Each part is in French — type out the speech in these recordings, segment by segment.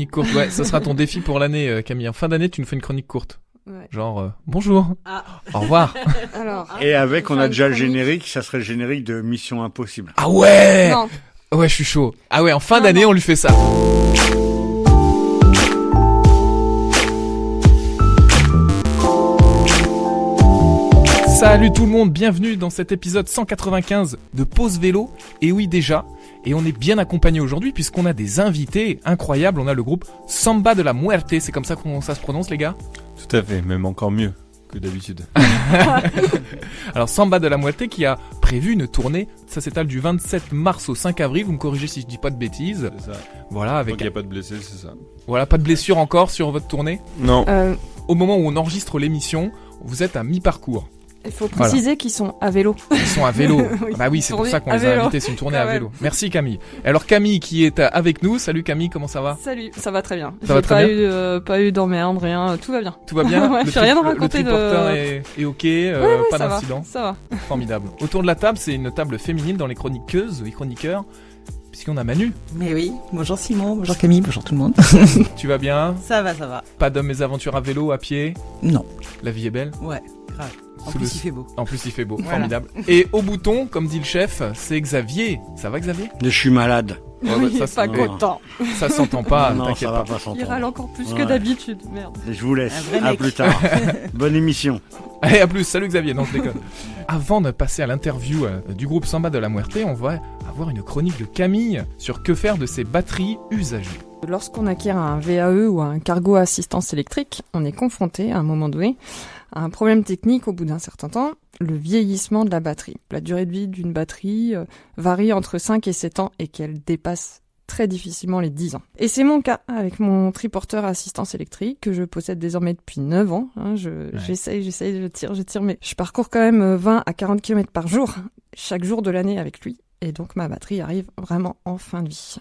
chronique courte. Ouais, ça sera ton défi pour l'année, Camille. En fin d'année, tu nous fais une chronique courte. Ouais. Genre, bonjour. Au revoir. Alors, Et avec, on a déjà le chronique. générique, ça serait le générique de Mission Impossible. Ah ouais. Non. Ouais, je suis chaud. Ah ouais, en fin Non, d'année, non. on lui fait ça. Salut tout le monde, bienvenue dans cet épisode 195 de Pause Vélo. Et oui déjà, et on est bien accompagné aujourd'hui puisqu'on a des invités incroyables. On a le groupe Samba de la Muerte, c'est comme ça que ça se prononce les gars ? Tout à fait, même encore mieux que d'habitude. Alors Samba de la Muerte qui a prévu une tournée, ça s'étale du 27 mars au 5 avril, vous me corrigez si je dis pas de bêtises. C'est ça. Voilà, Donc avec il n'y a pas de blessés, c'est ça. voilà, pas de blessure encore sur votre tournée. Non. Au moment où on enregistre l'émission, vous êtes à mi-parcours. Il faut préciser qu'ils sont à vélo. Ils sont à vélo. Oui, Bah oui, c'est pour tournée ça qu'on à les a vélo. invités, c'est une tournée Quand à même. vélo. Merci Camille. Alors Camille qui est avec nous. Salut Camille, comment ça va ? Salut, ça va très bien. Ça va très bien Pas eu d'emmerde, rien, tout va bien. Tout va bien Ouais, Le j'ai rien à le raconter de- triporteur est ok, Ouais, pas ça d'incident. va, ça va. Formidable. Autour de la table, c'est une table féminine dans les chroniqueuses et chroniqueurs. Puisqu'on a Manu. Mais oui, bonjour Simon, bonjour Camille, bonjour tout le monde. Tu vas bien ? Ça va, ça va. Pas de mésaventures à vélo, à pied ? Non, La vie est belle ? ouais, grave. En Sous plus, le- il fait beau. En plus, il fait beau. Voilà. Formidable. Et au bouton, comme dit le chef, c'est Xavier. Ça va Xavier ? Je suis malade. Ouais, Oui, bah, il est ça, pas non. content. ça s'entend pas, non, t'inquiète ça va pas. pas s'entendre. Il râle encore plus que Ouais. d'habitude, merde. Je vous laisse. Un vrai À mec. plus tard. Bonne émission. Allez, à plus, salut Xavier, non je déconne. Avant de passer à l'interview du groupe Samba de la Muerte, on va avoir une chronique de Camille sur que faire de ces batteries usagées. Lorsqu'on acquiert un VAE ou un cargo à assistance électrique, on est confronté à un moment donné à un problème technique au bout d'un certain temps, le vieillissement de la batterie. La durée de vie d'une batterie varie entre 5 et 7 ans et qu'elle dépasse très difficilement les 10 ans. Et c'est mon cas avec mon triporteur à assistance électrique que je possède désormais depuis 9 ans. J'essaye, je tire, mais je parcours quand même 20 à 40 km par jour, chaque jour de l'année avec lui. Et donc ma batterie arrive vraiment en fin de vie.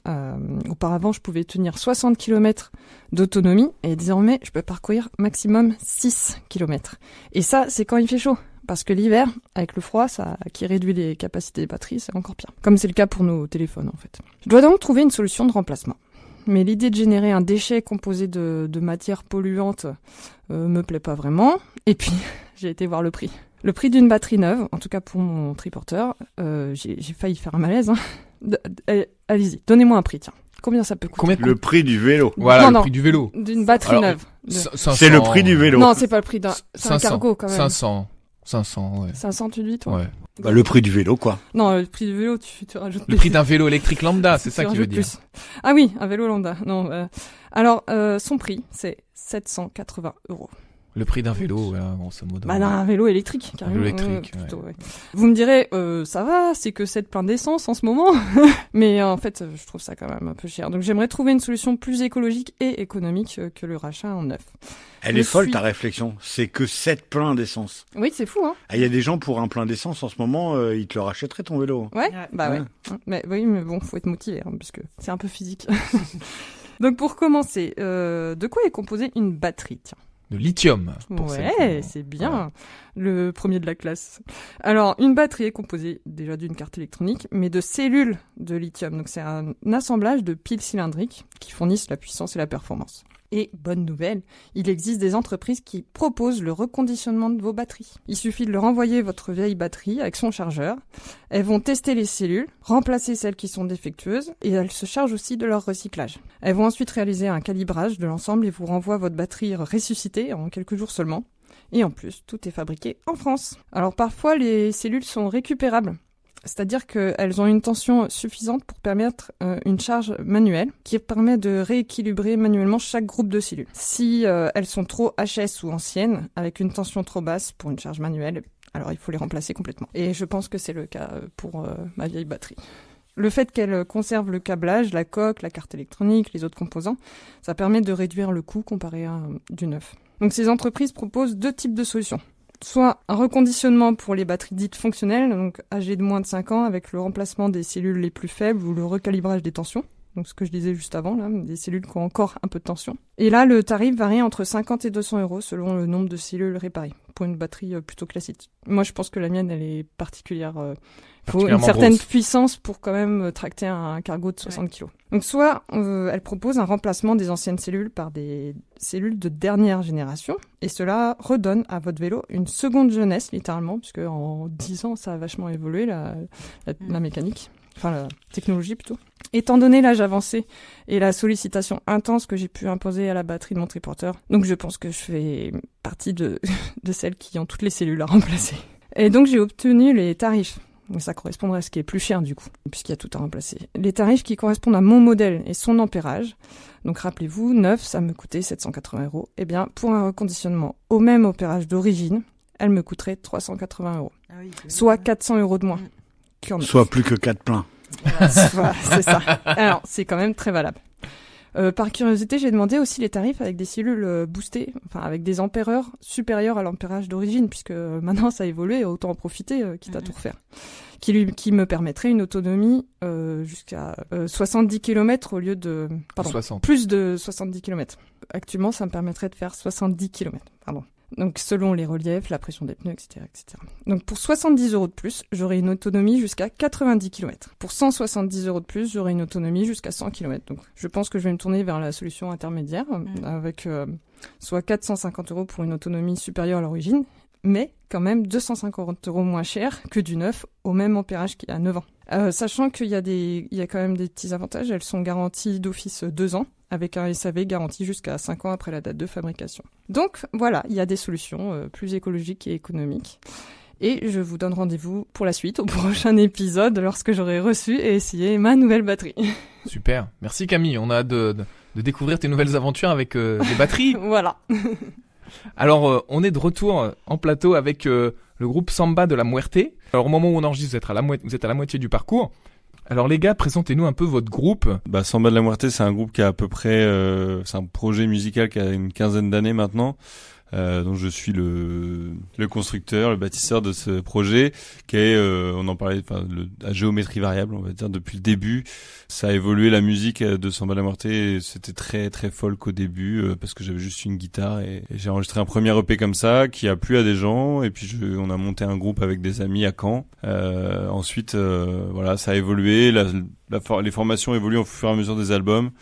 Auparavant, je pouvais tenir 60 km d'autonomie et désormais, je peux parcourir maximum 6 km. Et ça, c'est quand il fait chaud. Parce que l'hiver, avec le froid, ça qui réduit les capacités des batteries, c'est encore pire. Comme c'est le cas pour nos téléphones, en fait. Je dois donc trouver une solution de remplacement. Mais l'idée de générer un déchet composé de matières polluantes me plaît pas vraiment. Et puis, j'ai été voir le prix. Le prix d'une batterie neuve, en tout cas pour mon triporteur, j'ai failli faire un malaise. Allez-y, donnez-moi un prix, tiens. Combien ça peut coûter ? Combien Le prix du vélo. Voilà, Non, le non. prix du vélo. D'une batterie Alors, neuve. 500, C'est le prix du vélo. Non, c'est pas le prix d'un... C'est un 500, cargo, quand même. 500, ouais. 500, tu dis, toi ? Ouais. Bah, le prix du vélo, quoi. Non, le prix du vélo, tu rajoutes... Le prix d'un vélo électrique lambda, c'est Tu ça qu'il veut rajoutes dire. plus. Ah oui, un vélo lambda. Non, alors, son prix, c'est 780 €. Le prix d'un vélo, voilà, grosso modo. Bah non, un vélo électrique, carrément. vélo électrique, plutôt, ouais. Vous me direz, ça va, c'est que c'est plein d'essence en ce moment. Mais en fait, je trouve ça quand même un peu cher. Donc j'aimerais trouver une solution plus écologique et économique que le rachat en neuf. Elle Je est folle, suis- ta réflexion. C'est que 7 pleins d'essence. Oui, c'est fou, hein. Ah, il y a des gens pour un plein d'essence en ce moment, ils te le rachèteraient ton vélo. Ouais, Ouais. bah ouais. Mais oui, mais bon, faut être motivé, hein, parce que c'est un peu physique. Donc pour commencer, de quoi est composée une batterie, tiens? De lithium. Pour Ouais, celles qui- c'est bien. Voilà. Le premier de la classe. Alors, une batterie est composée déjà d'une carte électronique, mais de cellules de lithium. Donc, c'est un assemblage de piles cylindriques qui fournissent la puissance et la performance. Et, bonne nouvelle, il existe des entreprises qui proposent le reconditionnement de vos batteries. Il suffit de leur envoyer votre vieille batterie avec son chargeur. Elles vont tester les cellules, remplacer celles qui sont défectueuses, et elles se chargent aussi de leur recyclage. Elles vont ensuite réaliser un calibrage de l'ensemble et vous renvoient votre batterie ressuscitée en quelques jours seulement. Et en plus, tout est fabriqué en France. Alors parfois, les cellules sont récupérables. C'est-à-dire qu'elles ont une tension suffisante pour permettre une charge manuelle qui permet de rééquilibrer manuellement chaque groupe de cellules. Si elles sont trop HS ou anciennes, avec une tension trop basse pour une charge manuelle, alors il faut les remplacer complètement. Et je pense que c'est le cas pour ma vieille batterie. Le fait qu'elle conserve le câblage, la coque, la carte électronique, les autres composants, ça permet de réduire le coût comparé à du neuf. Donc ces entreprises proposent deux types de solutions. Soit un reconditionnement pour les batteries dites fonctionnelles, donc âgées de moins de 5 ans, avec le remplacement des cellules les plus faibles ou le recalibrage des tensions. Donc ce que je disais juste avant, là, des cellules qui ont encore un peu de tension. Et là, le tarif varie entre 50 et 200 euros selon le nombre de cellules réparées, pour une batterie plutôt classique. Moi, je pense que la mienne, elle est particulière. Il faut une certaine puissance pour quand même tracter un cargo de 60 kg. Donc soit elle propose un remplacement des anciennes cellules par des cellules de dernière génération, et cela redonne à votre vélo une seconde jeunesse, littéralement, puisque en 10 ans, ça a vachement évolué, la mécanique. Enfin, la technologie plutôt. Étant donné l'âge avancé et la sollicitation intense que j'ai pu imposer à la batterie de mon triporteur, donc je pense que je fais partie de celles qui ont toutes les cellules à remplacer. Et donc j'ai obtenu les tarifs. Donc ça correspondrait à ce qui est plus cher du coup, puisqu'il y a tout à remplacer. Les tarifs qui correspondent à mon modèle et son ampérage. Donc rappelez-vous, neuf, ça me coûtait 780 €. Eh bien, pour un reconditionnement au même ampérage d'origine, elle me coûterait 380 €. Ah oui, soit 400 € de moins. Soit plus que 4 pleins. Voilà, c'est ça. Alors, c'est quand même très valable. Par curiosité, j'ai demandé aussi les tarifs avec des cellules boostées, enfin avec des ampéreurs supérieurs à l'ampérage d'origine, puisque maintenant ça a évolué, autant en profiter, quitte à tout refaire. Qui me permettrait une autonomie jusqu'à 70 km au lieu de... Pardon, 60. Plus de 70 km. Actuellement, ça me permettrait de faire 70 km. Pardon. Donc selon les reliefs, la pression des pneus, etc., etc. Donc pour 70 € de plus, j'aurai une autonomie jusqu'à 90 km. Pour 170 € de plus, j'aurai une autonomie jusqu'à 100 km. Donc je pense que je vais me tourner vers la solution intermédiaire, avec soit 450 € pour une autonomie supérieure à l'origine, mais quand même 250 € moins cher que du neuf au même ampérage qu'il y a 9 ans. Sachant qu'il y a quand même des petits avantages, elles sont garanties d'office 2 ans, avec un SAV garanti jusqu'à 5 ans après la date de fabrication. Donc voilà, il y a des solutions plus écologiques et économiques. Et je vous donne rendez-vous pour la suite, au prochain épisode, lorsque j'aurai reçu et essayé ma nouvelle batterie. Super, merci Camille, on a hâte de découvrir tes nouvelles aventures avec des batteries. Voilà. Alors, on est de retour en plateau avec le groupe Samba de la Muerte. Alors, au moment où on enregistre, vous êtes à la moitié du parcours. Alors, les gars, présentez-nous un peu votre groupe. Samba de la Muerte, c'est un groupe qui a à peu près... c'est un projet musical qui a une quinzaine d'années maintenant. Donc je suis le constructeur, le bâtisseur de ce projet qui est, on en parlait, à géométrie variable, on va dire, depuis le début. Ça a évolué, la musique de Samba de la Muerte, c'était très très folk au début parce que j'avais juste une guitare et j'ai enregistré un premier EP comme ça qui a plu à des gens et puis on a monté un groupe avec des amis à Caen. Ensuite, voilà, ça a évolué, les formations évoluent au fur et à mesure des albums.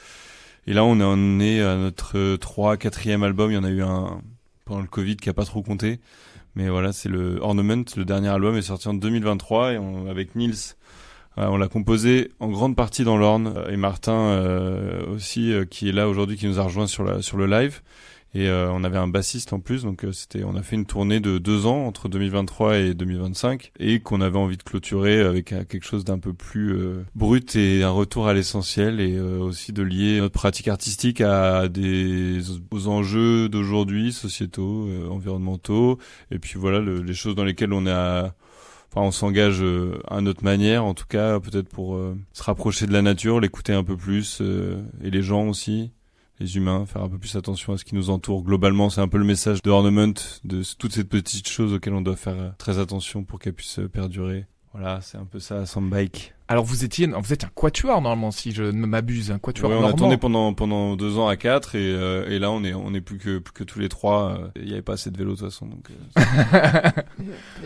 Et là, on est à notre 4e album. Il y en a eu un pendant le Covid qui a pas trop compté, mais voilà, c'est le Ornament, le dernier album est sorti en 2023 et avec Nils, on l'a composé en grande partie dans l'Orne et Martin aussi qui est là aujourd'hui, qui nous a rejoint sur le live. Et on avait un bassiste en plus, donc on a fait une tournée de 2 ans entre 2023 et 2025 et qu'on avait envie de clôturer avec quelque chose d'un peu plus brut et un retour à l'essentiel et aussi de lier notre pratique artistique aux enjeux d'aujourd'hui, sociétaux, environnementaux, et puis voilà les choses dans lesquelles on s'engage à notre manière, en tout cas peut-être pour se rapprocher de la nature, l'écouter un peu plus et les gens aussi. Les humains, faire un peu plus attention à ce qui nous entoure. Globalement, c'est un peu le message de Ornament, de toutes ces petites choses auxquelles on doit faire très attention pour qu'elles puissent perdurer. Voilà, c'est un peu ça, Soundbike. Alors vous êtes un quatuor normalement, si je ne m'abuse, un quatuor normand. On a tourné pendant 2 ans à 4 et là on est plus que tous les 3. Il y avait pas assez de vélos de toute façon. Donc,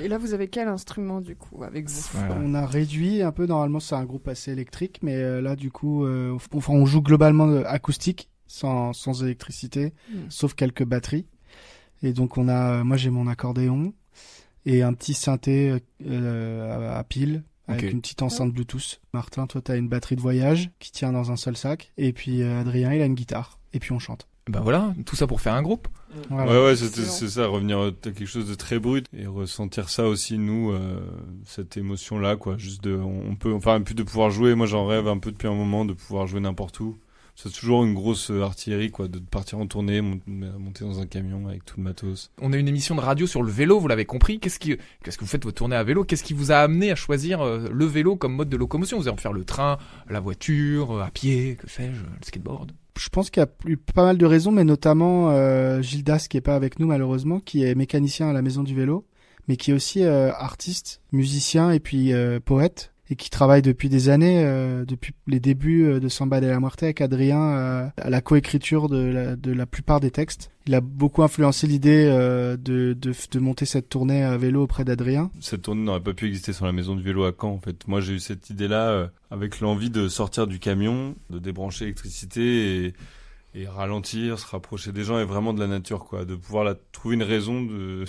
Et là vous avez quel instrument du coup avec vous? Voilà. On a réduit un peu, normalement c'est un groupe assez électrique, mais là du coup on joue globalement acoustique. Sans électricité, sauf quelques batteries. Et donc moi j'ai mon accordéon et un petit synthé à pile avec une petite enceinte Bluetooth. Martin, toi t'as une batterie de voyage qui tient dans un seul sac. Et puis Adrien, il a une guitare. Et puis on chante. Bah voilà, tout ça pour faire un groupe. Voilà. Ouais, c'est ça, revenir à quelque chose de très brut et ressentir ça aussi, nous, cette émotion-là, quoi. Juste plus de pouvoir jouer. Moi j'en rêve un peu depuis un moment, de pouvoir jouer n'importe où. C'est toujours une grosse artillerie, quoi, de partir en tournée, monter dans un camion avec tout le matos. On a une émission de radio sur le vélo, vous l'avez compris. Qu'est-ce que vous faites votre tournée à vélo? Qu'est-ce qui vous a amené à choisir le vélo comme mode de locomotion? Vous allez en faire le train, la voiture, à pied, que sais-je, le skateboard? Je pense qu'il y a eu pas mal de raisons, mais notamment Gildas, qui est pas avec nous malheureusement, qui est mécanicien à la Maison du Vélo, mais qui est aussi artiste, musicien et puis poète. et qui travaille depuis des années, depuis les débuts de Samba de la Muerte avec Adrien à la coécriture de la plupart des textes. Il a beaucoup influencé l'idée de monter cette tournée à vélo auprès d'Adrien. Cette tournée n'aurait pas pu exister sans la maison du vélo à Caen, en fait. Moi, j'ai eu cette idée-là avec l'envie de sortir du camion, de débrancher l'électricité et ralentir, se rapprocher des gens et vraiment de la nature, quoi. De pouvoir trouver une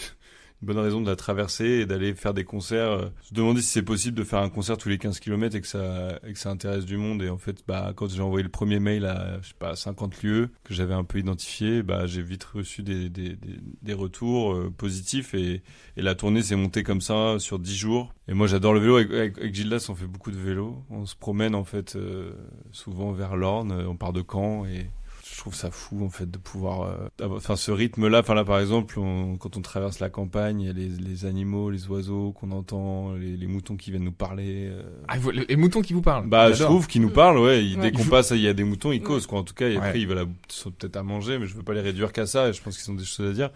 bonne raison de la traverser et d'aller faire des concerts. Se demander si c'est possible de faire un concert tous les 15 km et que ça intéresse du monde. Et en fait, quand j'ai envoyé le premier mail à, 50 lieux que j'avais un peu identifié, j'ai vite reçu des retours positifs et la tournée s'est montée comme ça sur 10 jours. Et moi, j'adore le vélo. Avec Gildas, on fait beaucoup de vélo. On se promène, en fait, souvent vers l'Orne. On part de Caen et je trouve ça fou en fait de pouvoir ce rythme-là. Enfin là par exemple, quand on traverse la campagne, il y a les animaux, les oiseaux qu'on entend, les moutons qui viennent nous parler. Les moutons qui vous parlent. Je trouve qu'ils nous parlent, ouais. Dès qu'on passe, il y a des moutons, ils causent quoi. En tout cas, et après ils veulent peut-être à manger, mais je veux pas les réduire qu'à ça. Et je pense qu'ils ont des choses à dire.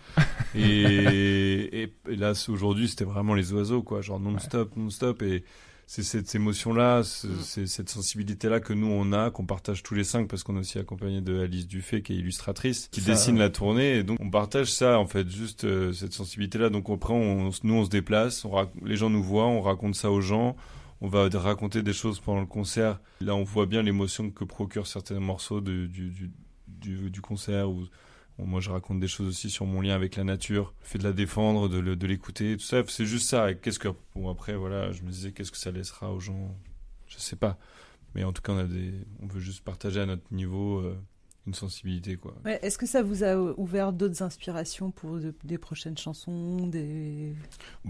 Et là aujourd'hui, c'était vraiment les oiseaux quoi, genre non-stop et c'est cette émotion-là, c'est cette sensibilité-là que nous on a, qu'on partage tous les 5 parce qu'on est aussi accompagné de Alice Dufay qui est illustratrice, qui dessine la tournée et donc on partage ça en fait, juste cette sensibilité-là. Donc après nous on se déplace, les gens nous voient, on raconte ça aux gens, on va raconter des choses pendant le concert. Là on voit bien l'émotion que procurent certains morceaux du concert où moi, je raconte des choses aussi sur mon lien avec la nature, le fait de la défendre, de l'écouter, tout ça. C'est juste ça. Et après, voilà, je me disais, qu'est-ce que ça laissera aux gens? Je sais pas. Mais en tout cas, on veut juste partager à notre niveau une sensibilité, quoi. Ouais, est-ce que ça vous a ouvert d'autres inspirations pour des prochaines chansons,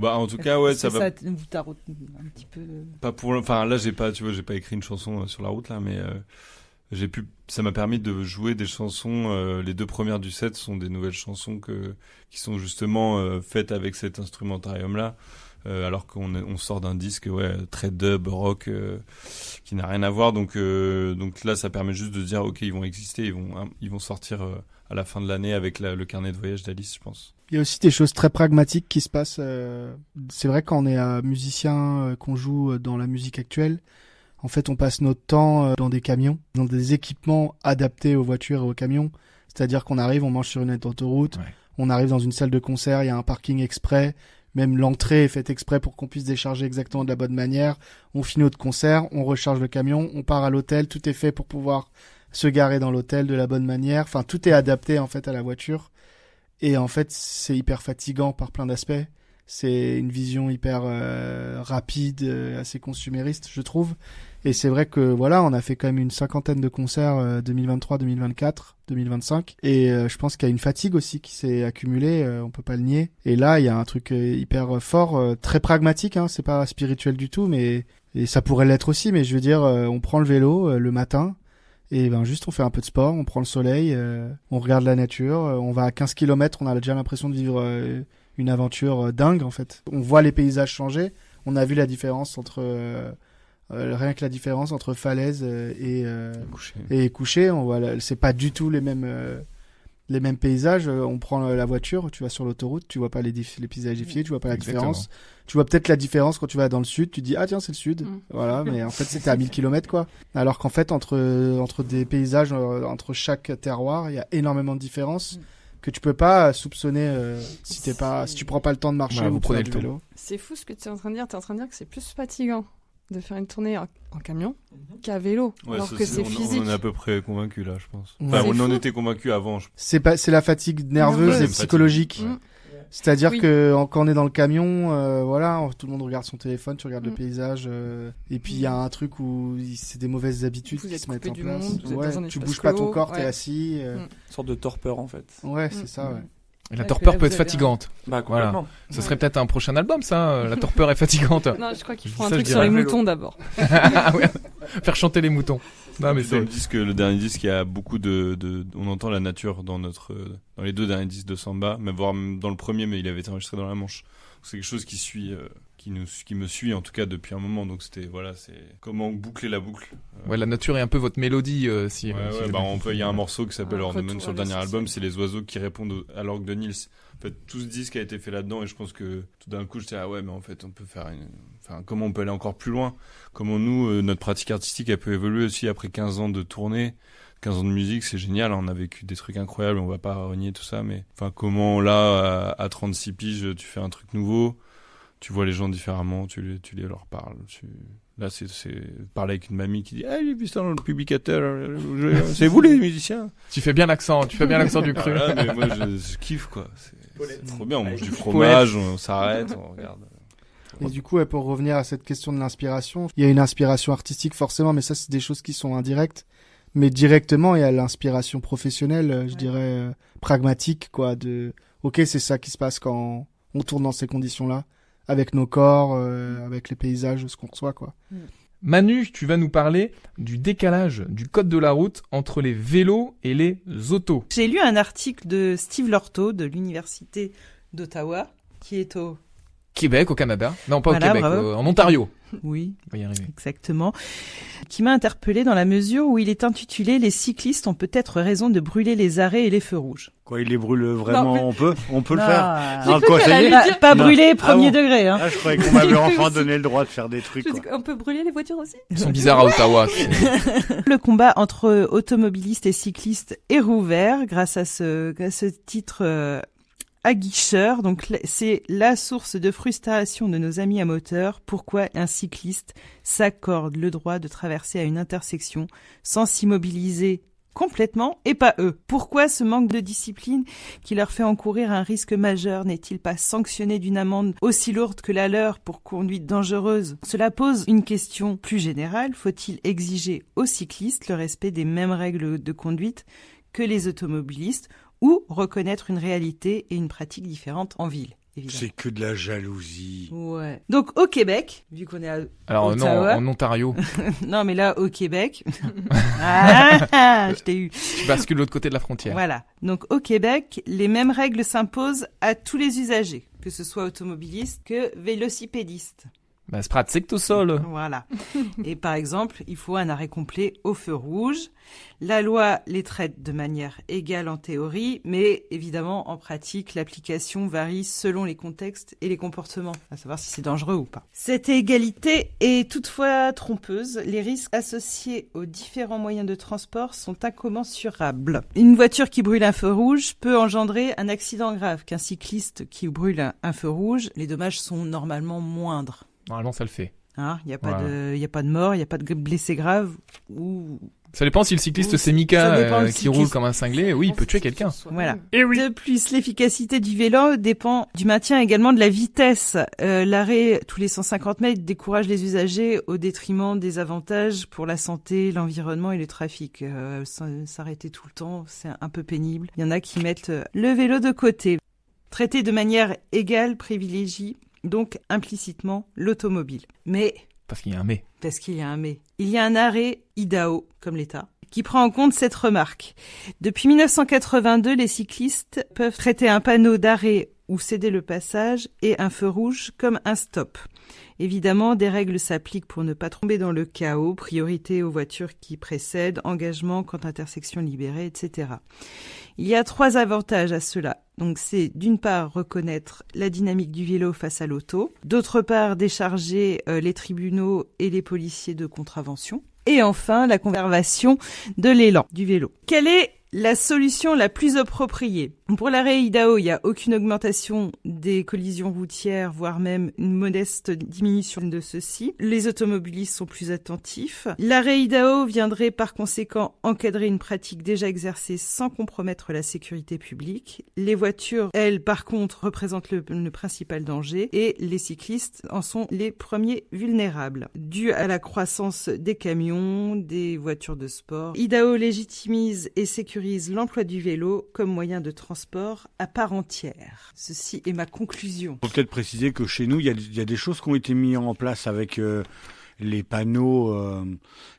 en tout cas, ouais, ça va. Ça vous t'a retenu un petit peu. Pas là, j'ai pas écrit une chanson sur la route là, mais. Ça m'a permis de jouer des chansons. Les 2 premières du set sont des nouvelles chansons qui sont justement faites avec cet instrumentarium-là, alors qu'on sort d'un disque très dub rock qui n'a rien à voir. Donc là, ça permet juste de dire ok, ils vont exister, ils vont sortir à la fin de l'année avec le carnet de voyage d'Alice, je pense. Il y a aussi des choses très pragmatiques qui se passent. C'est vrai quand on est musicien, qu'on joue dans la musique actuelle. En fait, on passe notre temps dans des camions, dans des équipements adaptés aux voitures et aux camions. C'est-à-dire qu'on arrive, on mange sur une autoroute, on arrive dans une salle de concert, il y a un parking exprès, même l'entrée est faite exprès pour qu'on puisse décharger exactement de la bonne manière. On finit notre concert, on recharge le camion, on part à l'hôtel, tout est fait pour pouvoir se garer dans l'hôtel de la bonne manière. Enfin, tout est adapté en fait à la voiture. Et en fait, c'est hyper fatigant par plein d'aspects. C'est une vision hyper rapide, assez consumériste, je trouve. Et c'est vrai que voilà, on a fait quand même une 50aine de concerts 2023, 2024, 2025. Et je pense qu'il y a une fatigue aussi qui s'est accumulée, on peut pas le nier. Et là, il y a un truc hyper fort, très pragmatique, hein, c'est pas spirituel du tout, mais et ça pourrait l'être aussi. Mais je veux dire, on prend le vélo le matin. Et juste on fait un peu de sport, on prend le soleil, on regarde la nature, on va à 15 km, on a déjà l'impression de vivre une aventure dingue en fait. On voit les paysages changer, on a vu la différence entre rien que la différence entre falaise et coucher, on voit c'est pas du tout les mêmes paysages. On prend la voiture, tu vas sur l'autoroute, tu vois pas les paysages défilés, tu vois pas la différence. Tu vois peut-être la différence quand tu vas dans le sud, tu dis ah tiens c'est le sud, voilà, mais en fait c'était à 1000 km quoi. Alors qu'en fait entre des paysages, entre chaque terroir, il y a énormément de différences que tu peux pas soupçonner si tu prends pas le temps de marcher ou de faire du vélo. C'est fou ce que tu es en train de dire. Tu es en train de dire que c'est plus fatigant de faire une tournée en camion qu'à vélo, alors que c'est physique. On est à peu près convaincus là, je pense. Ouais. Enfin, on en était convaincus avant. C'est la fatigue nerveuse et psychologique. C'est-à-dire que quand on est dans le camion, voilà, tout le monde regarde son téléphone, tu regardes le paysage, et puis il y a un truc où c'est des mauvaises habitudes qui se mettent en place. Tu bouges pas ton corps, t'es assis. Une sorte de torpeur en fait. Ouais, c'est ça. Ouais. Et la torpeur peut être fatigante. Complètement. Voilà. Ce serait peut-être un prochain album, ça. La torpeur est fatigante. Non, je crois qu'il faut un truc sur les moutons d'abord. Faire chanter les moutons. Non, mais dans le dernier disque, il y a beaucoup on entend la nature dans les 2 derniers disques de Samba, mais voire dans le premier, mais il avait été enregistré dans la Manche. C'est quelque chose qui me suit en tout cas depuis un moment. Donc c'est comment boucler la boucle Ouais, la nature est un peu votre mélodie, si. Ouais, si ouais, j'ai bah, bien il y a un morceau qui s'appelle Un Ornament retour sur à le dernier l'essentiel. album, c'est les oiseaux qui répondent à l'orgue de Niels. En fait, tout ce disque a été fait là-dedans et je pense que tout d'un coup, j'étais, ah ouais, mais en fait, on peut faire comment on peut aller encore plus loin? Comment nous, notre pratique artistique, elle peut évoluer aussi après 15 ans de tournée, 15 ans de musique, c'est génial, on a vécu des trucs incroyables, on va pas renier tout ça, mais enfin, comment là, à 36 piges, tu fais un truc nouveau, tu vois les gens différemment, tu leur parles, Là, c'est parler avec une mamie qui dit, ah, j'ai vu ça dans le publicateur, c'est vous les musiciens? Tu fais bien l'accent du cru. Voilà, mais moi, je kiffe, quoi. C'est trop bien, on mange du fromage, on s'arrête, on regarde. Et du coup, pour revenir à cette question de l'inspiration, il y a une inspiration artistique forcément, mais ça, c'est des choses qui sont indirectes. Mais directement, il y a l'inspiration professionnelle, je dirais, pragmatique, quoi, ok, c'est ça qui se passe quand on tourne dans ces conditions-là, avec nos corps, avec les paysages, ce qu'on reçoit, quoi. Manu, tu vas nous parler du décalage du code de la route entre les vélos et les autos. J'ai lu un article de Steve Lorto de l'Université d'Ottawa, qui est au... Québec, au Canada. Non, pas Voilà, au Québec, bravo. en Ontario. Oui, On va y arriver. exactement. Qui m'a interpellée dans la mesure où il est intitulé « Les cyclistes ont peut-être raison de brûler les arrêts et les feux rouges ». Quoi, il les brûle vraiment, Non, on peut le faire. Non, Non, quoi, ça y est? pas Non. brûler premier Ah bon. degré. Hein. Ah, je croyais qu'on m'avait J'ai cru enfin aussi. donné le droit de faire des trucs, quoi. On peut brûler les voitures aussi? Ils sont bizarres à Ottawa. Le combat entre automobilistes et cyclistes est rouvert grâce à ce titre aguicheur. Donc c'est la source de frustration de nos amis à moteur. Pourquoi un cycliste s'accorde le droit de traverser à une intersection sans s'immobiliser complètement et pas eux? Pourquoi ce manque de discipline qui leur fait encourir un risque majeur n'est-il pas sanctionné d'une amende aussi lourde que la leur pour conduite dangereuse? Cela pose une question plus générale. Faut-il exiger aux cyclistes le respect des mêmes règles de conduite que les automobilistes ou reconnaître une réalité et une pratique différente en ville, évidemment? C'est que de la jalousie. Ouais. Donc au Québec, vu qu'on est à Alors non, Ottawa. en Ontario. Non, mais là, au Québec... je t'ai eu. Tu bascules de l'autre côté de la frontière. Voilà. Donc au Québec, les mêmes règles s'imposent à tous les usagers, que ce soit automobilistes que vélocipédistes. Bah, c'est pratique tout ça, là. Voilà. Et par exemple, il faut un arrêt complet au feu rouge. La loi les traite de manière égale en théorie, mais évidemment, en pratique, l'application varie selon les contextes et les comportements, à savoir si c'est dangereux ou pas. Cette égalité est toutefois trompeuse. Les risques associés aux différents moyens de transport sont incommensurables. Une voiture qui brûle un feu rouge peut engendrer un accident grave qu'un cycliste qui brûle un feu rouge. Les dommages sont normalement moindres. Normalement, ça le fait. Hein, il y a pas Ouais. de mort, il y a pas de blessés graves ou Ça dépend si le cycliste Ou- c'est Mika ça dépend le qui cycliste. roule comme un cinglé. Oui, il peut tuer quelqu'un. voilà. Et oui. De plus, l'efficacité du vélo dépend du maintien également de la vitesse. L'arrêt tous les 150 mètres décourage les usagers au détriment des avantages pour la santé, l'environnement et le trafic. S'arrêter tout le temps, c'est un peu pénible. Il y en a qui mettent le vélo de côté. Traiter de manière égale privilégie donc implicitement l'automobile. Mais Parce qu'il y a un mais. parce qu'il y a un mais. Il y a un arrêt Idaho, comme l'État, qui prend en compte cette remarque. Depuis 1982, les cyclistes peuvent traiter un panneau d'arrêt ou céder le passage et un feu rouge comme un stop. Évidemment, des règles s'appliquent pour ne pas tomber dans le chaos, priorité aux voitures qui précèdent, engagement quand intersection libérée, etc. Il y a 3 avantages à cela. Donc c'est d'une part reconnaître la dynamique du vélo face à l'auto, d'autre part décharger les tribunaux et les policiers de contravention, et enfin la conservation de l'élan du vélo. Quelle est la solution la plus appropriée? Pour l'arrêt Idaho, il n'y a aucune augmentation des collisions routières, voire même une modeste diminution de ceux-ci. Les automobilistes sont plus attentifs. L'arrêt Idaho viendrait par conséquent encadrer une pratique déjà exercée sans compromettre la sécurité publique. Les voitures, elles, par contre, représentent le principal danger et les cyclistes en sont les premiers vulnérables. Dû à la croissance des camions, des voitures de sport, Idaho légitimise et sécurise l'emploi du vélo comme moyen de transport à part entière. Ceci est ma conclusion. Faut peut-être préciser que chez nous, il y a des choses qui ont été mises en place avec les panneaux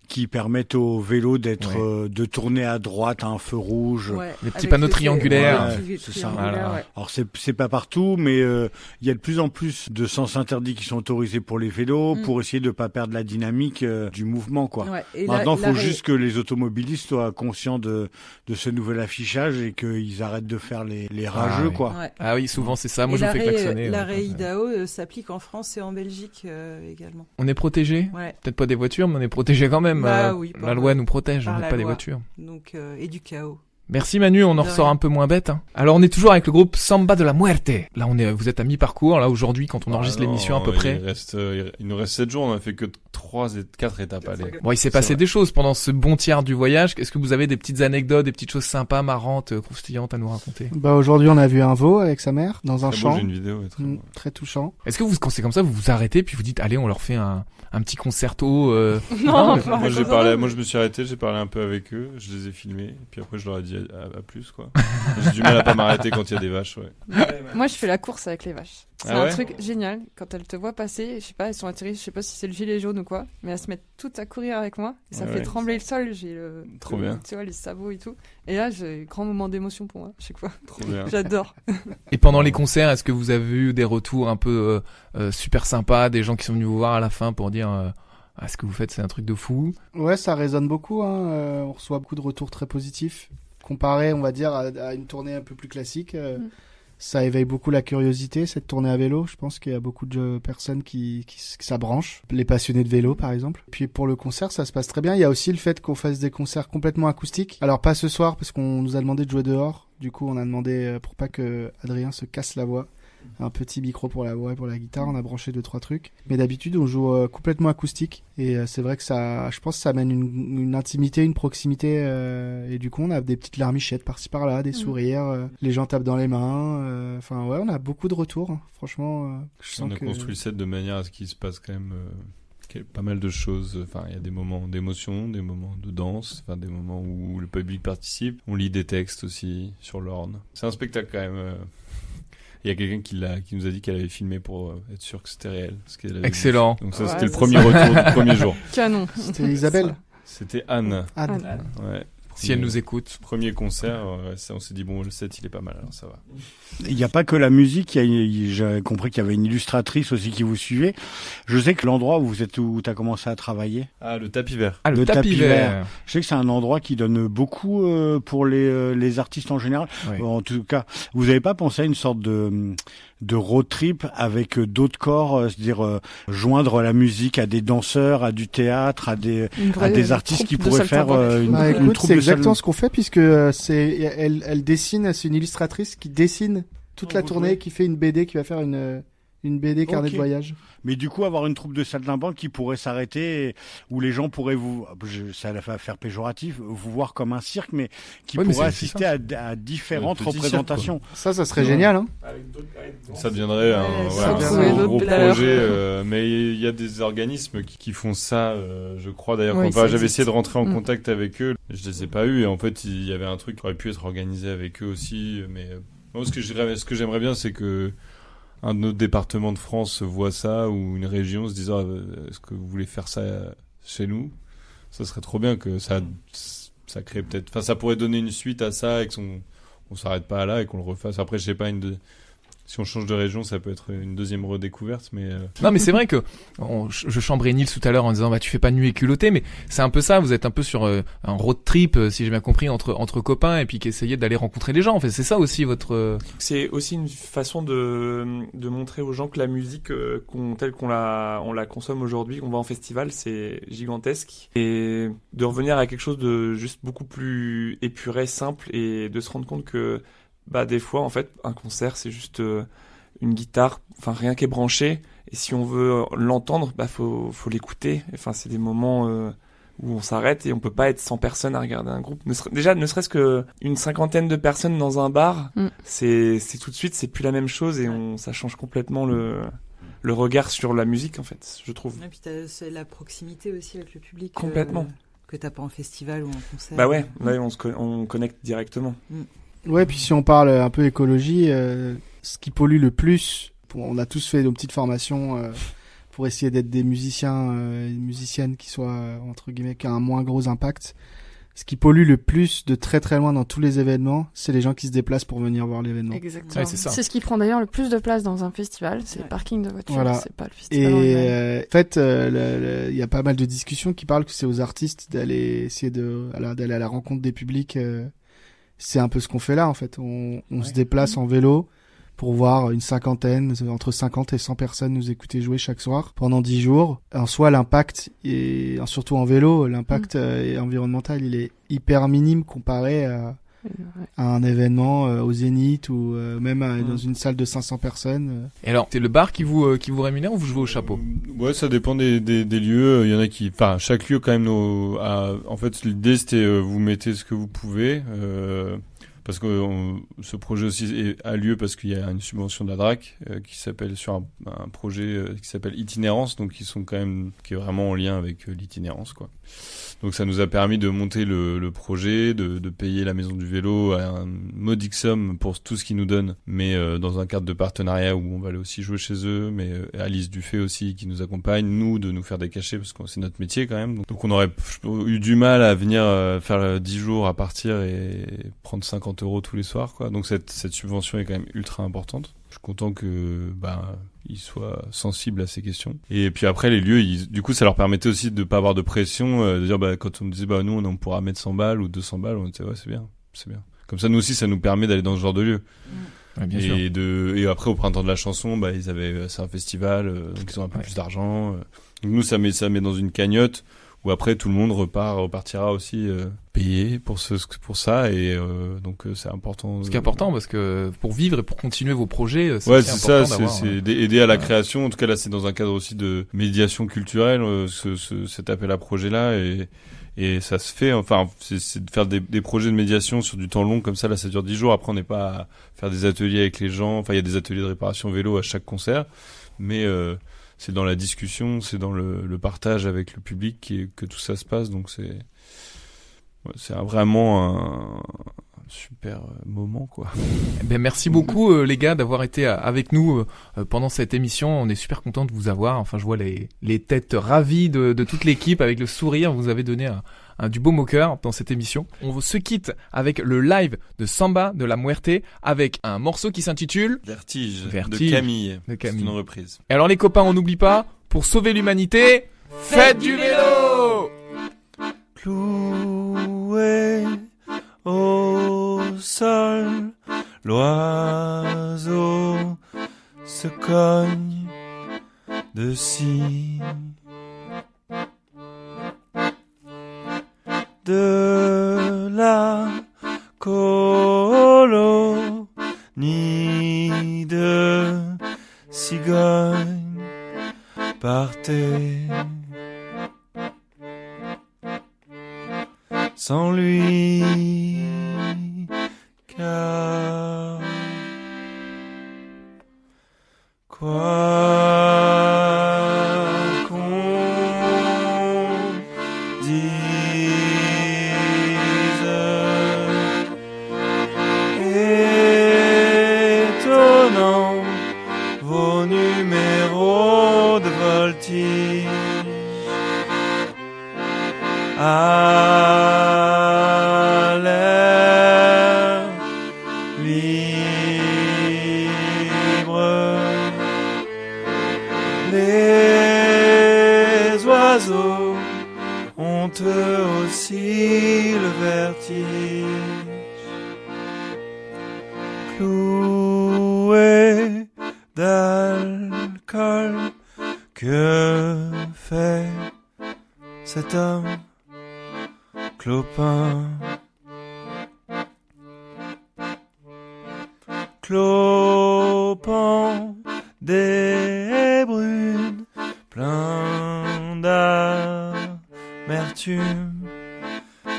qui permettent au vélo de tourner à droite à un feu rouge. Ouais, Les petits avec panneaux le triangulaires. C'est ça. Voilà. Ouais. Alors c'est pas partout, mais il y a de plus en plus de sens interdits qui sont autorisés pour les vélos pour essayer de pas perdre la dynamique du mouvement, quoi. Ouais. Et Maintenant, il faut l'arrêt- juste que les automobilistes soient conscients de ce nouvel affichage et qu'ils arrêtent de faire les rageux, oui. quoi. Ouais. Ah oui, souvent c'est ça. Moi Et je vous fais l'arrêt- klaxonner. L'arrêt Ouais. IDAO s'applique en France et en Belgique également. On est protégé. Ouais. Peut-être pas des voitures, mais on est protégé quand même. Bah oui, la loi nous protège, par on la n'est pas des loi. voitures. Donc et du chaos. Merci Manu, on en De ressort rien. un peu moins bête. Hein. Alors on est toujours avec le groupe Samba de la Muerte. Là vous êtes à mi-parcours. Là aujourd'hui, quand on enregistre l'émission à peu près. Il nous reste 7 jours, on a fait que 4 étapes. Allez. Bon, il s'est passé vrai. des choses pendant ce bon tiers du voyage. Est-ce que vous avez des petites anecdotes, des petites choses sympas, marrantes, croustillantes à nous raconter? Bah aujourd'hui on a vu un veau avec sa mère dans un Très beau, champ. j'ai une vidéo. Très beau. Très touchant. Est-ce que vous, quand c'est comme ça, vous vous arrêtez puis vous dites, allez, on leur fait un petit concerto Non, Moi, je me suis arrêté, j'ai parlé un peu avec eux, je les ai filmés, puis après je leur ai dit à plus, quoi. J'ai du mal à pas m'arrêter quand il y a des vaches, ouais. Moi, je fais la course avec les vaches. C'est Ah un ouais truc génial. Quand elles te voient passer, je sais pas, elles sont atterries, je sais pas si c'est le gilet jaune ou quoi, mais elles se mettent toutes à courir avec moi. Et ça Ouais, fait ouais. trembler le sol. Trop bien. Tu vois, les sabots et tout. Et là, j'ai un grand moment d'émotion pour moi, à chaque fois. Trop bien. J'adore. Et pendant les concerts, est-ce que vous avez eu des retours un peu super sympas, des gens qui sont venus vous voir à la fin pour dire ah, ce que vous faites, c'est un truc de fou? Ouais, ça résonne beaucoup. Hein. On reçoit beaucoup de retours très positifs. Comparé, on va dire, à une tournée un peu plus classique. Ça éveille beaucoup la curiosité, cette tournée à vélo. Je pense qu'il y a beaucoup de personnes qui ça branche. Les passionnés de vélo, par exemple. Puis pour le concert, ça se passe très bien. Il y a aussi le fait qu'on fasse des concerts complètement acoustiques. Alors pas ce soir, parce qu'on nous a demandé de jouer dehors. Du coup, on a demandé, pour pas que Adrien se casse la voix, un petit micro pour la voix et pour la guitare. On a branché 2-3 trucs. Mais d'habitude, on joue complètement acoustique. Et c'est vrai que ça, je pense que ça amène une intimité, une proximité. Et du coup, on a des petites larmichettes par-ci par-là, des sourires. Les gens tapent dans les mains. Enfin, ouais, on a beaucoup de retours. Hein. Franchement, je sens On a que... construit le set de manière à ce qu'il se passe quand même pas mal de choses. Enfin, il y a des moments d'émotion, des moments de danse, enfin des moments où le public participe. On lit des textes aussi sur l'orne. C'est un spectacle quand même. Il y a quelqu'un qui nous a dit qu'elle avait filmé pour être sûr que c'était réel. Excellent. Donc ça, Ouais, c'était le c'est premier ça. retour du premier jour. Canon. C'était Isabelle. C'était Anne. Anne. Ouais. Si elle nous écoute. Premier concert, on s'est dit bon, le set il est pas mal, alors ça va. Il n'y a pas que la musique, j'ai compris qu'il y avait une illustratrice aussi qui vous suivait. Je sais que l'endroit où tu as commencé à travailler, Ah, le tapis vert. Ah, le Le tapis tapis vert. je sais que c'est un endroit qui donne beaucoup pour les artistes en général. Ouais. En tout cas, vous n'avez pas pensé à une sorte de road trip avec d'autres corps, c'est-à-dire joindre la musique à des danseurs, à du théâtre, à des artistes qui pourraient faire une Bah, troupe écoute, c'est de exactement salon. ce qu'on fait puisque elle dessine, c'est une illustratrice qui dessine toute la vous tournée, jouez. qui fait une BD, qui va faire une BD carnet Ok. de voyage. Mais du coup, avoir une troupe de saltimbanques qui pourrait s'arrêter, où les gens pourraient ça va faire péjoratif, vous voir comme un cirque, mais qui Ouais, mais pourrait c'est assister à différentes Le petit cirque, représentations. Ça serait génial, hein. Ça deviendrait un sans trouver gros d'autres pédaleurs. projet, mais il y a des organismes qui font ça, je crois d'ailleurs. Oui, Enfin, ça j'avais existe. essayé de rentrer en Mm. contact avec eux, je les ai pas eus, et en fait, il y avait un truc qui aurait pu être organisé avec eux aussi, mais moi, ce que j'aimerais bien, c'est que un de nos départements de France voit ça, ou une région se disant, est-ce que vous voulez faire ça chez nous? Ça serait trop bien que ça crée peut-être, enfin, ça pourrait donner une suite à ça, et on s'arrête pas là, et qu'on le refasse. Après, je sais pas, si on change de région, ça peut être une deuxième redécouverte, mais Non, mais c'est vrai que je chambrais Nils tout à l'heure en disant bah tu fais pas nuit et culotté, mais c'est un peu ça. Vous êtes un peu sur un road trip, si j'ai bien compris, entre copains et puis qu'essayer d'aller rencontrer des gens. En fait, c'est ça aussi votre. C'est aussi une façon de montrer aux gens que la musique telle qu'on la consomme aujourd'hui, qu'on va en festival, c'est gigantesque. Et de revenir à quelque chose de juste beaucoup plus épuré, simple, et de se rendre compte que bah des fois en fait un concert c'est juste une guitare, enfin rien qui est branché, et si on veut l'entendre, bah faut l'écouter. Enfin c'est des moments où on s'arrête et on peut pas être 100 personnes à regarder un groupe. Ne serait-ce que une cinquantaine de personnes dans un bar, c'est tout de suite c'est plus la même chose, et ça change complètement le regard sur la musique en fait, je trouve. Et puis c'est la proximité aussi avec le public. Complètement. Que t'as pas en festival ou en concert. Bah ouais, là on connecte directement. Ouais, puis si on parle un peu écologie, ce qui pollue le plus, on a tous fait nos petites formations pour essayer d'être des musiciens et musiciennes qui soient entre guillemets qui a un moins gros impact. Ce qui pollue le plus de très très loin dans tous les événements, c'est les gens qui se déplacent pour venir voir l'événement. Exactement. Ouais, c'est ça. C'est ce qui prend d'ailleurs le plus de place dans un festival, c'est le parking de voitures, Voilà. c'est pas le festival. Et en fait, il y a pas mal de discussions qui parlent que c'est aux artistes d'aller essayer d'aller à la rencontre des publics. C'est un peu ce qu'on fait là en fait. On se déplace en vélo pour voir une cinquantaine, entre 50 et 100 personnes nous écouter jouer chaque soir pendant 10 jours. En soi, l'impact, et surtout en vélo, l'impact environnemental, il est hyper minime comparé à un événement au Zénith ou même dans une salle de 500 personnes. Et alors, c'est le bar qui vous rémunère ou vous jouez au chapeau? Ouais, ça dépend des lieux. Il y en a qui, enfin, chaque lieu quand même en fait, l'idée c'était vous mettez ce que vous pouvez. Parce que ce projet aussi a lieu parce qu'il y a une subvention de la DRAC qui s'appelle sur un projet qui s'appelle Itinérance, donc qui est vraiment en lien avec l'itinérance, quoi. Donc ça nous a permis de monter le projet, de payer la maison du vélo à un modique somme pour tout ce qu'ils nous donnent, mais dans un cadre de partenariat où on va aller aussi jouer chez eux, mais Alice Dufay aussi qui nous accompagne, nous de nous faire des cachets parce que c'est notre métier quand même. Donc on aurait eu du mal à venir faire 10 jours à partir et prendre 50 € tous les soirs, quoi. Donc cette subvention est quand même ultra importante. Je suis content que ils soient sensibles à ces questions. Et puis après les lieux, du coup ça leur permettait aussi de pas avoir de pression, de dire quand on me disait nous on pourra mettre 100 balles ou 200 balles, on disait ouais c'est bien. Comme ça nous aussi ça nous permet d'aller dans ce genre de lieu. Ouais, bien sûr. Et après au printemps de la chanson, c'est un festival, donc ils ont un peu plus d'argent. Donc nous ça met dans une cagnotte où après tout le monde repartira aussi payé pour ça et donc c'est important. Ce qui est important parce que pour vivre et pour continuer vos projets, c'est ouais, c'est important ça, d'avoir, c'est aider à la création. En tout cas là, c'est dans un cadre aussi de médiation culturelle, cet appel à projet là et ça se fait. Enfin, c'est de faire des projets de médiation sur du temps long comme ça. Là, ça dure 10 jours. Après, on n'est pas à faire des ateliers avec les gens. Enfin, il y a des ateliers de réparation vélo à chaque concert, mais c'est dans la discussion, c'est dans le partage avec le public que tout ça se passe. Donc c'est vraiment un super moment, quoi. Ben merci beaucoup les gars d'avoir été avec nous pendant cette émission. On est super content de vous avoir. Enfin, je vois les têtes ravies de toute l'équipe avec le sourire. Vous avez donné du baume au cœur dans cette émission. On se quitte avec le live de Samba de la Muerte avec un morceau qui s'intitule Vertige de Camille. C'est une reprise. Et alors les copains, on n'oublie pas, pour sauver l'humanité, faites du vélo! Cloué au sol, l'oiseau se cogne dessus. De la colonie de cigognes partait sans lui, car quoi qu'on dise, étonnant vos numéros de voltige. À l'air libre, les oiseaux ont eux aussi le vertige. Cloué d'alcool, que fait cet homme clopin? Clopin des brunes, plein d'amertume,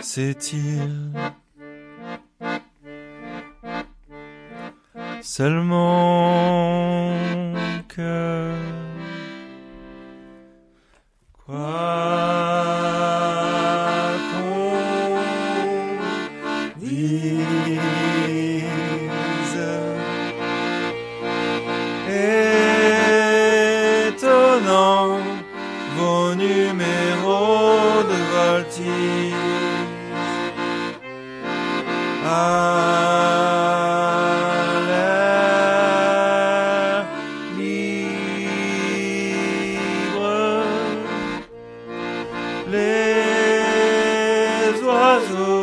c'est-il seulement que quoi qu'on dise, étonnant à l'air libre, les oiseaux